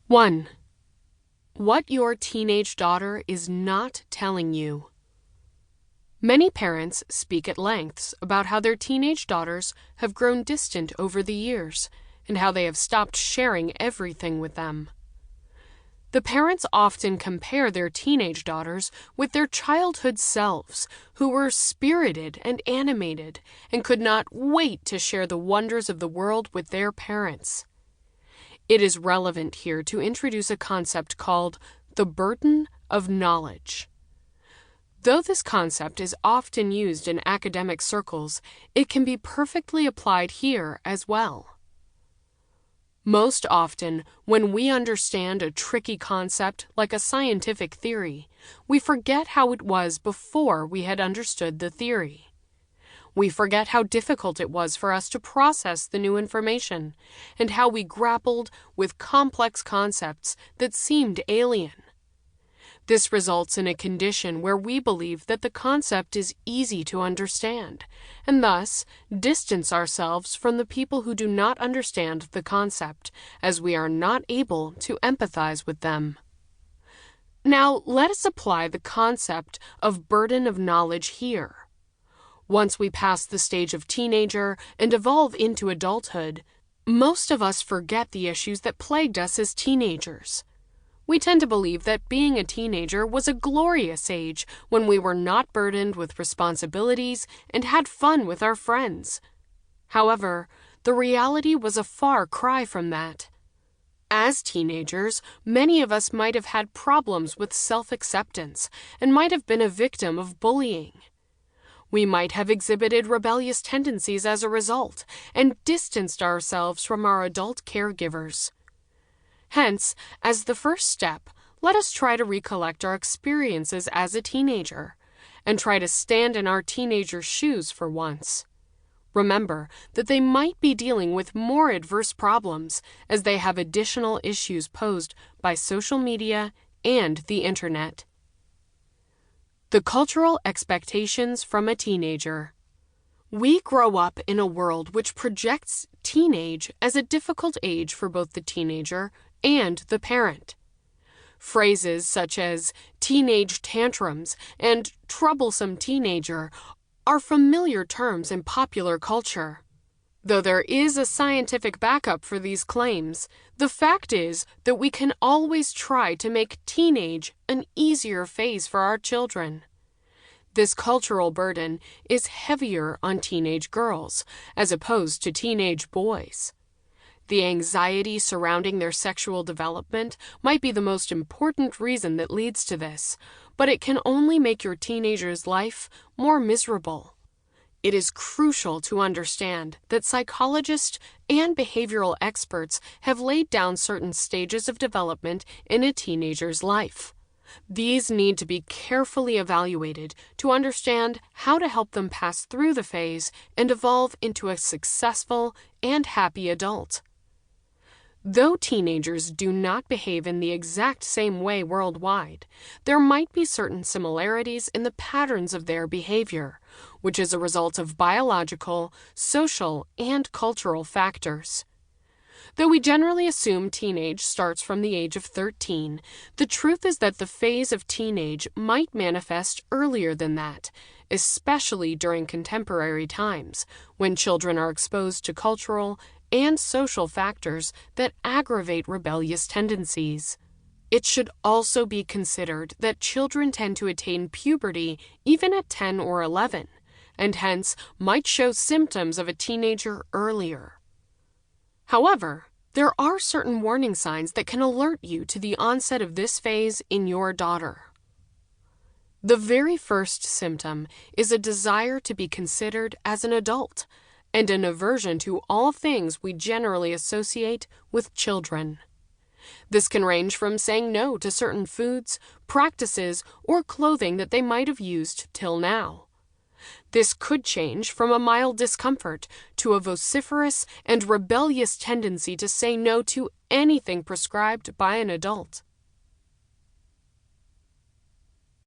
1. What your teenage daughter is not telling you. Many parents speak at lengths about how their teenage daughters have grown distant over the years and how they have stopped sharing everything with them. The parents often compare their teenage daughters with their childhood selves, who were spirited and animated and could not wait to share the wonders of the world with their parents. It is relevant here to introduce a concept called the burden of knowledge. Though this concept is often used in academic circles, it can be perfectly applied here as well. Most often, when we understand a tricky concept like a scientific theory, we forget how it was before we had understood the theory. We forget how difficult it was for us to process the new information, and how we grappled with complex concepts that seemed alien. This results in a condition where we believe that the concept is easy to understand, and thus distance ourselves from the people who do not understand the concept, as we are not able to empathize with them. Now, let us apply the concept of burden of knowledge here. Once we pass the stage of teenager and evolve into adulthood, most of us forget the issues that plagued us as teenagers. We tend to believe that being a teenager was a glorious age when we were not burdened with responsibilities and had fun with our friends. However, the reality was a far cry from that. As teenagers, many of us might have had problems with self-acceptance and might have been a victim of bullying. We might have exhibited rebellious tendencies as a result and distanced ourselves from our adult caregivers. Hence, as the first step, let us try to recollect our experiences as a teenager and try to stand in our teenager's shoes for once. Remember that they might be dealing with more adverse problems as they have additional issues posed by social media and the internet. The cultural expectations from a teenager. We grow up in a world which projects teenage as a difficult age for both the teenager and the parent. Phrases such as teenage tantrums and troublesome teenager are familiar terms in popular culture. Though there is a scientific backup for these claims, the fact is that we can always try to make teenage an easier phase for our children. This cultural burden is heavier on teenage girls as opposed to teenage boys. The anxiety surrounding their sexual development might be the most important reason that leads to this, but it can only make your teenager's life more miserable. It is crucial to understand that psychologists and behavioral experts have laid down certain stages of development in a teenager's life. These need to be carefully evaluated to understand how to help them pass through the phase and evolve into a successful and happy adult. Though teenagers do not behave in the exact same way worldwide, there might be certain similarities in the patterns of their behavior, which is a result of biological, social, and cultural factors. Though we generally assume teenage starts from the age of 13, the truth is that the phase of teenage might manifest earlier than that, especially during contemporary times, when children are exposed to cultural and social factors that aggravate rebellious tendencies. It should also be considered that children tend to attain puberty even at 10 or 11, and hence might show symptoms of a teenager earlier. However, there are certain warning signs that can alert you to the onset of this phase in your daughter. The very first symptom is a desire to be considered as an adult, and an aversion to all things we generally associate with children. This can range from saying no to certain foods, practices, or clothing that they might have used till now. This could change from a mild discomfort to a vociferous and rebellious tendency to say no to anything prescribed by an adult.